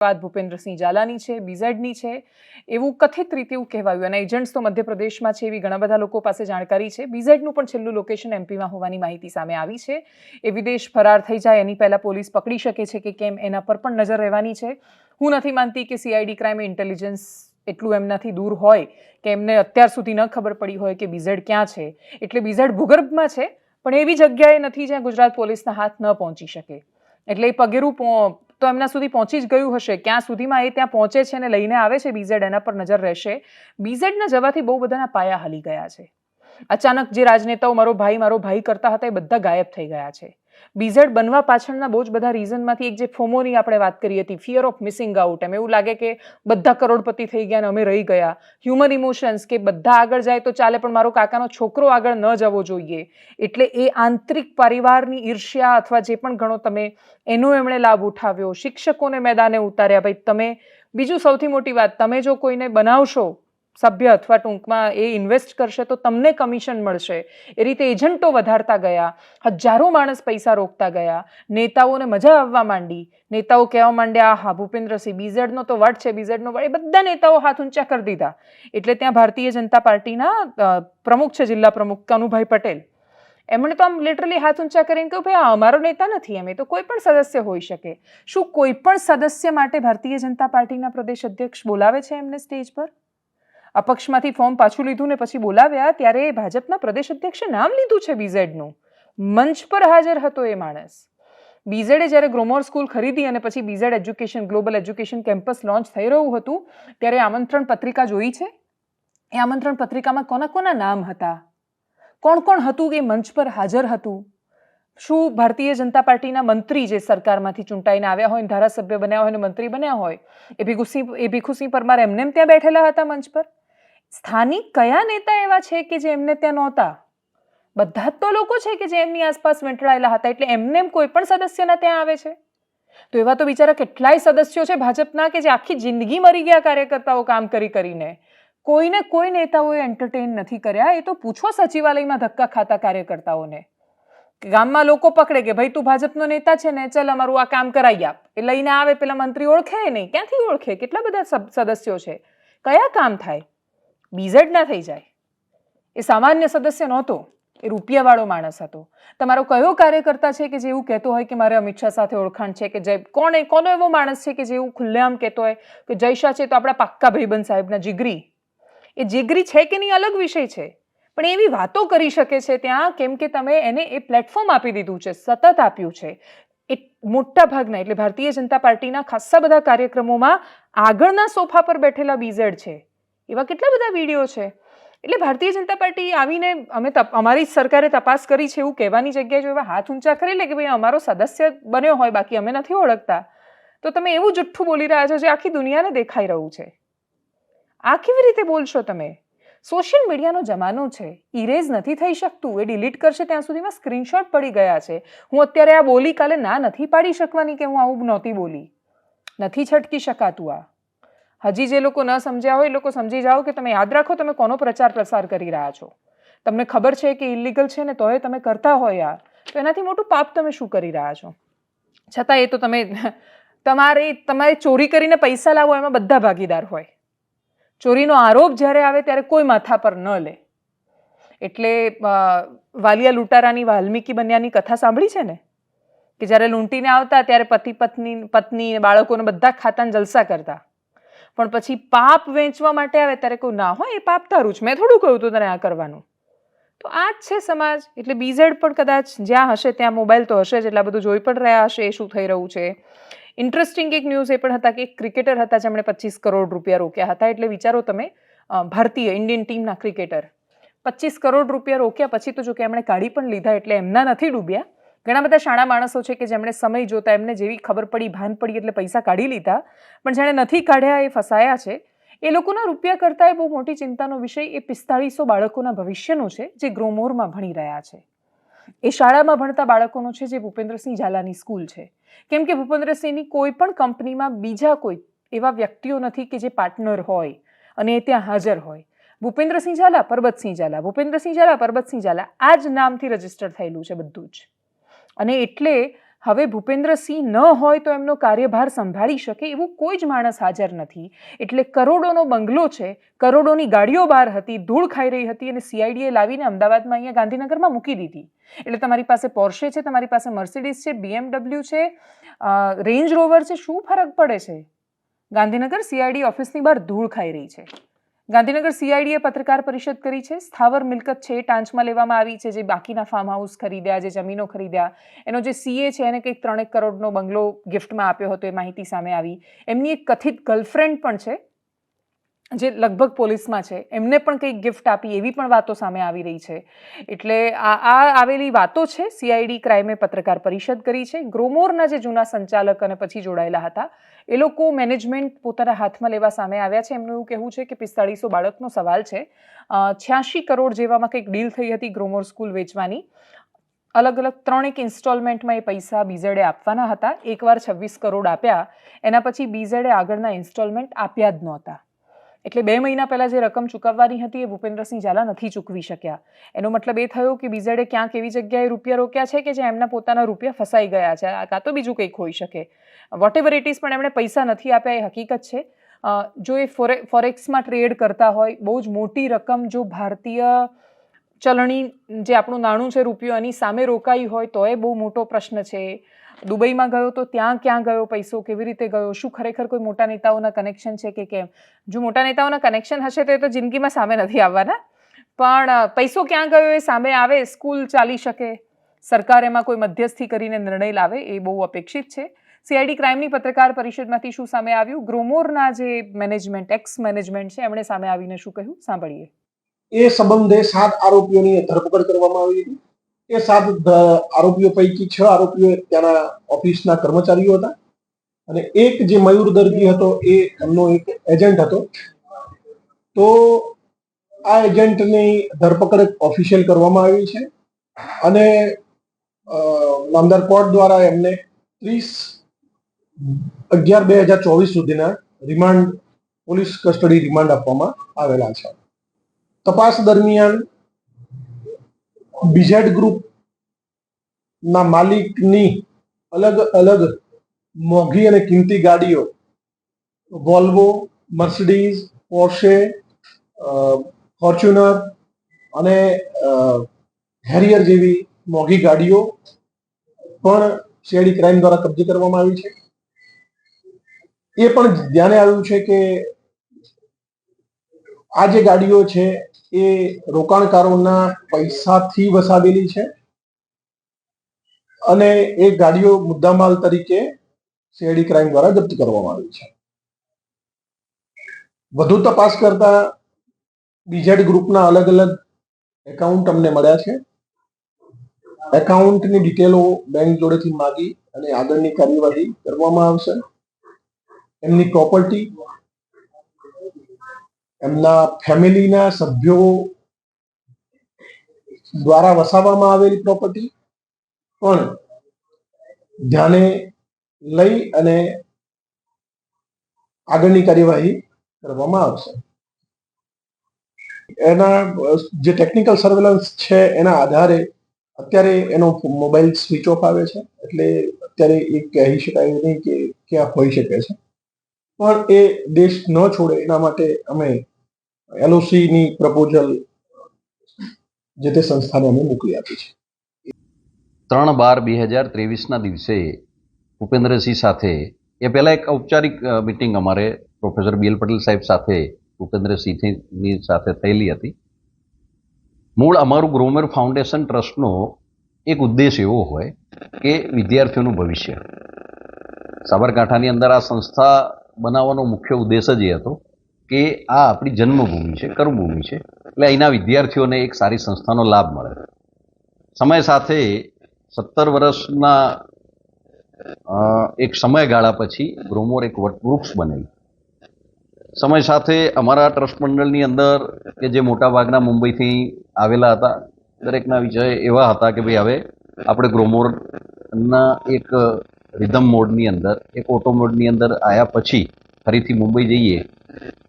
વાત ભૂપેન્દ્રસિંહ ઝાલાની છે, બીઝેડની છે, એવું કથિત રીતે એવું કહેવાયું. અને એજન્ટ્સ તો મધ્યપ્રદેશમાં છે, એવી ઘણા બધા લોકો પાસે જાણકારી છે. બીઝેડનું પણ છેલ્લું લોકેશન એમપીમાં હોવાની માહિતી સામે આવી છે. એ વિદેશ ફરાર થઈ જાય એની પહેલાં પોલીસ પકડી શકે છે કે કેમ, એના પર પણ નજર રહેવાની છે. હું નથી માનતી કે સીઆઈડી ક્રાઇમ ઇન્ટેલિજન્સ એટલું એમનાથી દૂર હોય કે એમને અત્યાર સુધી ન ખબર પડી હોય કે બીઝેડ ક્યાં છે. એટલે બીઝેડ ભૂગર્ભમાં છે, પણ એવી જગ્યાએ નથી જ્યાં ગુજરાત પોલીસના હાથ ન પહોંચી શકે. એટલે એ પગેરું તો એમના સુધી પહોંચી જ ગયું હશે. ક્યાં સુધીમાં એ ત્યાં પહોંચે છે અને લઈને આવે છે બીઝેડ, એના પર નજર રહેશે. બીઝેડના જવાથી બહુ બધાના પાયા હલી ગયા છે. અચાનક જે રાજનેતાઓ મારો ભાઈ કરતા હતા એ બધા ગાયબ થઈ ગયા છે. બીઝેડ બનવા પાછળના બહુ જ બધા રીઝનમાંથી એક જે ફોમોની આપણે વાત કરી હતી, ફિયર ઓફ મિસિંગ આઉટ. એમ એવું લાગે કે બધા કરોડપતિ થઈ ગયા અને અમે રહી ગયા. હ્યુમન ઇમોશન્સ કે બધા આગળ જાય તો ચાલે પણ મારો કાકાનો છોકરો આગળ ન જવો જોઈએ. એટલે એ આંતરિક પરિવારની ઈર્ષ્યા અથવા જે પણ ગણો તમે, એનો એમણે લાભ ઉઠાવ્યો. શિક્ષકોને મેદાને ઉતાર્યા. ભાઈ તમે, બીજું સૌથી મોટી વાત, તમે જો કોઈને બનાવશો સભ્ય અથવા ટૂંકમાં એ ઇન્વેસ્ટ કરશે તો તમને કમિશન મળશે. એ રીતે એજન્ટો વધારતા ગયા, હજારો માણસ પૈસા રોકતા ગયા, નેતાઓને મજા આવવા માંડી. નેતાઓ કહેવા માંડ્યા, હા ભૂપેન્દ્રસિંહ બીઝેડનો તો વટ છે, બીઝેડનો વટ. એ બધા નેતાઓ હાથ ઊંચા કરી દીધા. એટલે ત્યાં ભારતીય જનતા પાર્ટીના પ્રમુખ છે, જિલ્લા પ્રમુખ કનુભાઈ પટેલ, એમણે તો આમ લિટરલી હાથ ઊંચા કરીને કહ્યું, ભાઈ આ અમારો નેતા નથી, એમ તો કોઈ પણ સદસ્ય હોઈ શકે. શું કોઈ પણ સદસ્ય માટે ભારતીય જનતા પાર્ટીના પ્રદેશ અધ્યક્ષ બોલાવે છે એમને સ્ટેજ પર? અપક્ષમાંથી ફોર્મ પાછું લીધું ને પછી બોલાવ્યા ત્યારે ભાજપના પ્રદેશ અધ્યક્ષે નામ લીધું છે બીઝેડનું. મંચ પર હાજર હતો એ માણસ. બીઝેડે જ્યારે ગ્રોમોર સ્કૂલ ખરીદી અને પછી BZ education, global education campus launch થઈ રહ્યું હતું ત્યારે આમંત્રણ પત્રિકા જોઈ છે. એ આમંત્રણ પત્રિકામાં કોના કોના નામ હતા, કોણ કોણ હતું એ મંચ પર હાજર હતું? શું ભારતીય જનતા પાર્ટીના મંત્રી જે સરકારમાંથી ચૂંટાઈને આવ્યા હોય, ધારાસભ્ય બન્યા હોય અને મંત્રી બન્યા હોય, એ ભીખુસિંહ પરમાર એમને ત્યાં બેઠેલા હતા મંચ પર? સ્થાનિક કયા નેતા એવા છે કે જે એમને ત્યાં નહોતા? બધા જ તો લોકો છે કે જે એમની આસપાસ વેંટળાયેલા હતા. એટલે એમને કોઈ પણ સદસ્યના ત્યાં આવે છે? તો એવા તો બિચારા કેટલાય સદસ્યો છે ભાજપના કે જે આખી જિંદગી મરી ગયા કાર્યકર્તાઓ કામ કરીને. કોઈને કોઈ નેતાઓએ એન્ટરટેન નથી કર્યા. એ તો પૂછો સચિવાલયમાં ધક્કા ખાતા કાર્યકર્તાઓને. ગામમાં લોકો પકડે કે ભાઈ તું ભાજપનો નેતા છે ને, ચાલ અમારું આ કામ કરાવી આપ. એ લઈને આવે, પેલા મંત્રી ઓળખે નહીં. ક્યાંથી ઓળખે? કેટલા બધા સદસ્યો છે, કયા કામ થાય? બીઝેડ ના થઈ જાય. એ સામાન્ય સદસ્ય નહોતો, એ રૂપિયાવાળો માણસ હતો. તમારો કયો કાર્યકર્તા છે કે જે એવું કહેતો હોય કે મારે અમિત શાહ સાથે ઓળખાણ છે? કે કોનો એવો માણસ છે કે જે એવું ખુલ્લેઆમ કહેતો હોય કે જય શાહ છે તો આપણા પાક્કા ભાઈબંધ સાહેબના જીગરી? એ જીગરી છે કે નહીં અલગ વિષય છે, પણ એવી વાતો કરી શકે છે ત્યાં કેમ કે તમે એને એ પ્લેટફોર્મ આપી દીધું છે, સતત આપ્યું છે. એ મોટા ભાગના, એટલે ભારતીય જનતા પાર્ટીના ખાસ્સા બધા કાર્યક્રમોમાં આગળના સોફા પર બેઠેલા બીઝેડ છે. એવા કેટલા બધા વિડીયો છે. એટલે ભારતીય જનતા પાર્ટી આવીને અમારી સરકારે તપાસ કરી છે એવું કહેવાની જગ્યાએ જો એવા હાથ ઊંચા કરી લે કે ભાઈ અમારો સદસ્ય બન્યો હોય બાકી અમે નથી ઓળખતા, તો તમે એવું જુઠ્ઠું બોલી રહ્યા છો જે આખી દુનિયાને દેખાઈ રહ્યું છે. આ કેવી રીતે બોલશો તમે? સોશિયલ મીડિયાનો જમાનો છે, ઇરેઝ નથી થઈ શકતું. એ ડિલીટ કરશે ત્યાં સુધીમાં સ્ક્રીનશોટ પડી ગયા છે. હું અત્યારે આ બોલી, કાલે ના નથી પાડી શકવાની કે હું આવું નહોતી બોલી. નથી છટકી શકાતું. આ હજી જે લોકો ન સમજ્યા હોય એ લોકો સમજી જાઓ કે તમે યાદ રાખો તમે કોનો પ્રચાર પ્રસાર કરી રહ્યા છો. તમને ખબર છે કે ઇલીગલ છે ને તોય તમે કરતા હોય તો એનાથી મોટું પાપ તમે શું કરી રહ્યા છો? છતાં એ તો તમારે ચોરી કરીને પૈસા લાવો એમાં બધા ભાગીદાર હોય. ચોરીનો આરોપ જ્યારે આવે ત્યારે કોઈ માથા પર ન લે. એટલે વાલિયા લૂંટારાની વાલ્મીકી બન્યાની કથા સાંભળી છે ને, કે જ્યારે લૂંટીને આવતા ત્યારે પત્ની બાળકોને બધા ખાતાને જલસા કરતા, પણ પછી પાપ વેચવા માટે આવે ત્યારે કોઈ ના હોય એ પાપ તારું જ, મેં થોડું કહ્યું હતું તને આ કરવાનું. તો આ જ છે સમાજ. એટલે બીઝેડ પણ કદાચ જ્યાં હશે ત્યાં મોબાઈલ તો હશે જ, એટલા બધું જોઈ પણ રહ્યા હશે એ શું થઈ રહ્યું છે. ઇન્ટરેસ્ટિંગ એક ન્યૂઝ એ પણ હતા કે એક ક્રિકેટર હતા જેમણે 25 કરોડ રૂપિયા રોક્યા હતા. એટલે વિચારો તમે, ભારતીય ઇન્ડિયન ટીમના ક્રિકેટર 25 કરોડ રૂપિયા રોક્યા પછી તો જો કે એમણે કાઢી પણ લીધા, એટલે એમના નથી ડૂબ્યા. ઘણા બધા શાણા માણસો છે કે જેમણે સમય જોતા એમને જેવી ખબર પડી, ભાન પડી એટલે પૈસા કાઢી લીધા, પણ જેણે નથી કાઢ્યા એ ફસાયા છે. એ લોકોના રૂપિયા કરતાં બહુ મોટી ચિંતાનો વિષય એ 4500 બાળકોના ભવિષ્યનો છે જે ગ્રોમોરમાં ભણી રહ્યા છે. એ શાળામાં ભણતા બાળકોનો છે જે ભૂપેન્દ્રસિંહ ઝાલાની સ્કૂલ છે. કેમ કે ભૂપેન્દ્રસિંહની કોઈ પણ કંપનીમાં બીજા કોઈ એવા વ્યક્તિઓ નથી કે જે પાર્ટનર હોય અને એ ત્યાં હાજર હોય. ભૂપેન્દ્રસિંહ ઝાલા, પરબતસિંહ ઝાલા, ભૂપેન્દ્રસિંહ ઝાલા, પરબતસિંહ ઝાલા, આ જ નામથી રજીસ્ટર થયેલું છે બધું જ. અને એટલે હવે ભૂપેન્દ્રસિંહ ન હોય તો એમનો કાર્યભાર સંભાળી શકે એવું કોઈ જ માણસ હાજર નથી. એટલે કરોડોનો બંગલો છે, કરોડોની ગાડીઓ બહાર હતી, ધૂળ ખાઈ રહી હતી અને સીઆઈડીએ લાવીને અમદાવાદમાં અહીંયા ગાંધીનગરમાં મૂકી દીધી. એટલે તમારી પાસે પોર્શે છે, તમારી પાસે મર્સિડીઝ છે, BMW છે, રેન્જ રોવર છે, શું ફરક પડે છે? ગાંધીનગર સીઆઈડી ઓફિસની બહાર ધૂળ ખાઈ રહી છે. ગાંધીનગર સીઆઈડીએ પત્રકાર પરિષદ કરી છે. સ્થાવર મિલકત છે એ ટાંચમાં લેવામાં આવી છે. જે બાકીના ફાર્મ હાઉસ ખરીદ્યા, જે જમીનો ખરીદ્યા, એનો જે સીએ છે એને કંઈક 3 કરોડનો બંગલો ગિફ્ટમાં આપ્યો હતો, એ માહિતી સામે આવી. એમની એક કથિત ગર્લફ્રેન્ડ પણ છે જે લગભગ પોલીસમાં છે, એમને પણ કંઈક ગિફ્ટ આપી, એવી પણ વાતો સામે આવી રહી છે. એટલે આ આવેલી વાતો છે. સીઆઈડી ક્રાઇમે પત્રકાર પરિષદ કરી છે. ગ્રોમોરના જે જૂના સંચાલક અને પછી જોડાયેલા હતા એ લોકો મેનેજમેન્ટ પોતાના હાથમાં લેવા સામે આવ્યા છે. એમનું એવું કહેવું છે કે 4500 બાળકનો સવાલ છે. 86 કરોડ જેવામાં કંઈક ડીલ થઈ હતી ગ્રોમોર સ્કૂલ વેચવાની. અલગ અલગ 3 ઇન્સ્ટોલમેન્ટમાં એ પૈસા બીઝેડે આપવાના હતા. એકવાર 26 કરોડ આપ્યા, એના પછી બીઝેડે આગળના ઇન્સ્ટોલમેન્ટ આપ્યા જ નહોતા. એટલે 2 મહિના પહેલાં જે રકમ ચૂકવવાની હતી એ ભૂપેન્દ્રસિંહ ઝાલા નથી ચૂકવી શક્યા. એનો મતલબ એ થયો કે બીઝેડે ક્યાંક એવી જગ્યાએ રૂપિયા રોક્યા છે કે જ્યાં એમના પોતાના રૂપિયા ફસાઈ ગયા છે, કાં તો બીજું કંઈક હોઈ શકે. વોટ એવર ઇટ ઇઝ, પણ એમણે પૈસા નથી આપ્યા એ હકીકત છે. જો એ ફોરેક્સમાં ટ્રેડ કરતા હોય, બહુ જ મોટી રકમ જો ભારતીય ચલણી જે આપણું નાણું છે રૂપિયો, એની સામે રોકાઈ હોય તો એ બહુ મોટો પ્રશ્ન છે. દુબઈમાં ગયો તો ત્યાં ક્યાં ગયો પૈસો, કેવી રીતે ગયો, શું ખરેખર કોઈ મોટા નેતાઓના કનેક્શન છે કે કેમ? જો મોટા નેતાઓના કનેક્શન હશે તો એ તો જિંદગીમાં સામે નથી આવવાના, પણ પૈસો ક્યાં ગયો એ સામે આવે, સ્કૂલ ચાલી શકે, સરકાર એમાં કોઈ મધ્યસ્થી કરીને નિર્ણય લાવે, એ બહુ અપેક્ષિત છે. સીઆઈડી ક્રાઇમની પત્રકાર પરિષદમાંથી શું સામે આવ્યું, ગ્રોમોરના જે મેનેજમેન્ટ, એક્સ મેનેજમેન્ટ છે, એમણે સામે આવીને શું કહ્યું, સાંભળીએ. એ સંબંધે 7 આરોપીઓની ધરપકડ કરવામાં આવી હતી. એ 7 આરોપીઓ પૈકી 6 આરોપીઓ ત્યાંના ઓફિસના કર્મચારીઓ હતા અને એક જે મયુર દરજી હતો એ એમનો એક એજન્ટ હતો. તો આ એજન્ટની ધરપકડ ઓફિશિયલ કરવામાં આવી છે અને નામદાર કોર્ટ દ્વારા એમને 30/11/2024 સુધીના રિમાન્ડ, પોલીસ કસ્ટડી રિમાન્ડ આપવામાં આવેલા છે. તપાસ દરમિયાન બીઝેડ ગ્રુપના માલિકની અલગ અલગ મોંઘી અને કિંમતી ગાડીઓ, વોલ્વો, મર્સિડીઝ, પોર્શે, ફોર્ચ્યુનર અને હેરિયર જેવી મોંઘી ગાડીઓ પણ સીઆઈડી ક્રાઇમ દ્વારા કબજે કરવામાં આવી છે. એ પણ ધ્યાને આવ્યું છે કે આ જે ગાડીઓ છે એ રોકાણકારોના પૈસાથી વસાવેલી છે અને એ ગાડીઓ મુદ્દામાલ તરીકે સીઆઈડી ક્રાઇમ દ્વારા જપ્ત કરવામાં આવી છે. વધુ તપાસ કરતા બીઝેડ ગ્રુપના અલગ અલગ એકાઉન્ટ અમને મળ્યા છે. એકાઉન્ટની ડિટેલો બેંક જોડેથી માગી અને આગળની કાર્યવાહી કરવામાં આવશે. એમની પ્રોપર્ટી, એમના ફેમિલીના સભ્યો દ્વારા વસાવવામાં આવેલી પ્રોપર્ટી પણ ધ્યાને લઈ અને આગળની કાર્યવાહી કરવામાં આવશે. એના જે ટેકનિકલ સર્વેલન્સ છે એના આધારે અત્યારે એનો મોબાઈલ સ્વિચ ઓફ આવે છે, એટલે અત્યારે એ કહી શકાય નહીં કે ક્યાં હોઈ શકે છે, પણ એ દેશ ન છોડે એના માટે અમે એલઓસીની પ્રપોઝલ જે તે સંસ્થાને અમે મોકલી આપી છે. 3/12/2023ના દિવસે ભૂપેન્દ્રસિંહ સાથે એ પહેલાં એક ઔપચારિક મિટિંગ અમારે પ્રોફેસર BL પટેલ સાહેબ સાથે ભૂપેન્દ્રસિંહની સાથે થયેલી હતી. મૂળ અમારું ગ્રોમર ફાઉન્ડેશન ટ્રસ્ટનો એક ઉદ્દેશ એવો હોય કે વિદ્યાર્થીઓનું ભવિષ્ય, સાબરકાંઠાની અંદર આ સંસ્થા બનાવવાનો મુખ્ય ઉદ્દેશ જ એ હતો કે આ આપણી જન્મભૂમિ છે, કર્મભૂમિ છે, એટલે અહીંના વિદ્યાર્થીઓને એક સારી સંસ્થાનો લાભ મળે. સમય સાથે 17 વર્ષના એક સમયગાળા પછી ગ્રોમોર એક વટવૃક્ષ બનેલું. સમય સાથે અમારા ટ્રસ્ટ મંડળની અંદર કે જે મોટાભાગના મુંબઈથી આવેલા હતા, દરેકના વિષય એવા હતા કે ભાઈ હવે આપણે ગ્રોમોરના એક રિધમ મોડની અંદર, એક ઓટો મોડની અંદર આવ્યા પછી ફરીથી મુંબઈ જઈએ.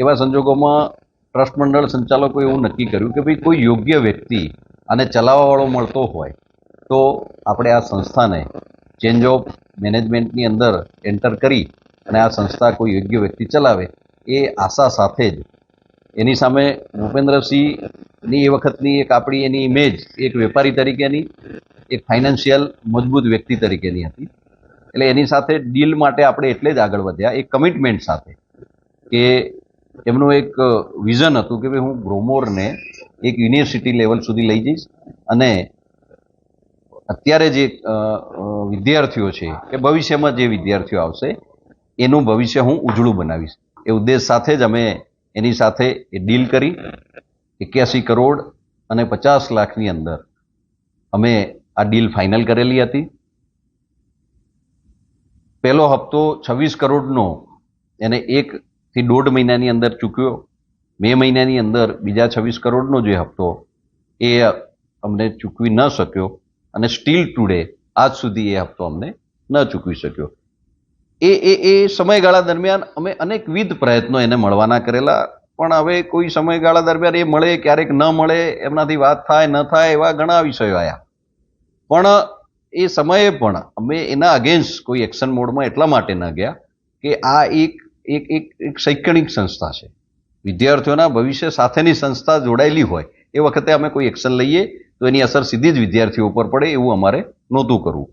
એવા સંજોગોમાં ટ્રસ્ટ મંડળ સંચાલકો એવું નક્કી કર્યું કે ભાઈ કોઈ યોગ્ય વ્યક્તિ આને ચલાવવાવાળો મળતો હોય તો આપણે આ સંસ્થાને ચેન્જ ઓફ મેનેજમેન્ટની અંદર એન્ટર કરી અને આ સંસ્થા કોઈ યોગ્ય વ્યક્તિ ચલાવે એ આશા સાથે જ એની સામે ભૂપેન્દ્રસિંહની એ વખતની એક આપણી એની ઇમેજ એક વેપારી તરીકેની, એક ફાઇનાન્શિયલ મજબૂત વ્યક્તિ તરીકેની હતી. એટલે એની સાથે ડીલ માટે આપણે એટલે જ આગળ વધ્યા એક કમિટમેન્ટ સાથે કે એમનું એક વિઝન હતું કે ભાઈ હું ગ્રોમોરને એક યુનિવર્સિટી લેવલ સુધી લઈ જઈશ અને અત્યારે જે વિદ્યાર્થીઓ છે કે ભવિષ્યમાં જે વિદ્યાર્થીઓ આવશે એનું ભવિષ્ય હું ઉજળું બનાવીશ. એ ઉદ્દેશ સાથે જ અમે એની સાથે એ ડીલ કરી 81 કરોડ અને 50 લાખની અંદર અમે આ ડીલ ફાઇનલ કરેલી હતી. પહેલો હપ્તો 26 કરોડનો એને 1 થી 1.5 મહિનાની અંદર ચૂક્યો. મે મહિનાની અંદર બીજા 26 કરોડનો જે હપ્તો એ અમને ચૂકવી ન શક્યો અને સ્ટીલ ટુડે આજ સુધી એ હપ્તો અમને ન ચૂકવી શક્યો. એ સમયગાળા દરમિયાન અમે અનેકવિધ પ્રયત્નો એને મળવાના કરેલા, પણ હવે કોઈ સમયગાળા દરમિયાન એ મળે ક્યારેક ન મળે, એમનાથી વાત થાય ન થાય એવા ઘણા વિષયો આવ્યા. પણ એ સમયે પણ અમે એના અગેન્સ્ટ કોઈ એક્શન મોડમાં એટલા માટે ન ગયા કે આ એક શૈક્ષણિક સંસ્થા છે, વિદ્યાર્થીઓના ભવિષ્ય સાથેની સંસ્થા જોડાયેલી હોય એ વખતે અમે કોઈ એક્શન લઈએ તો એની અસર સીધી જ વિદ્યાર્થીઓ ઉપર પડે એવું અમારે નહોતું કરવું.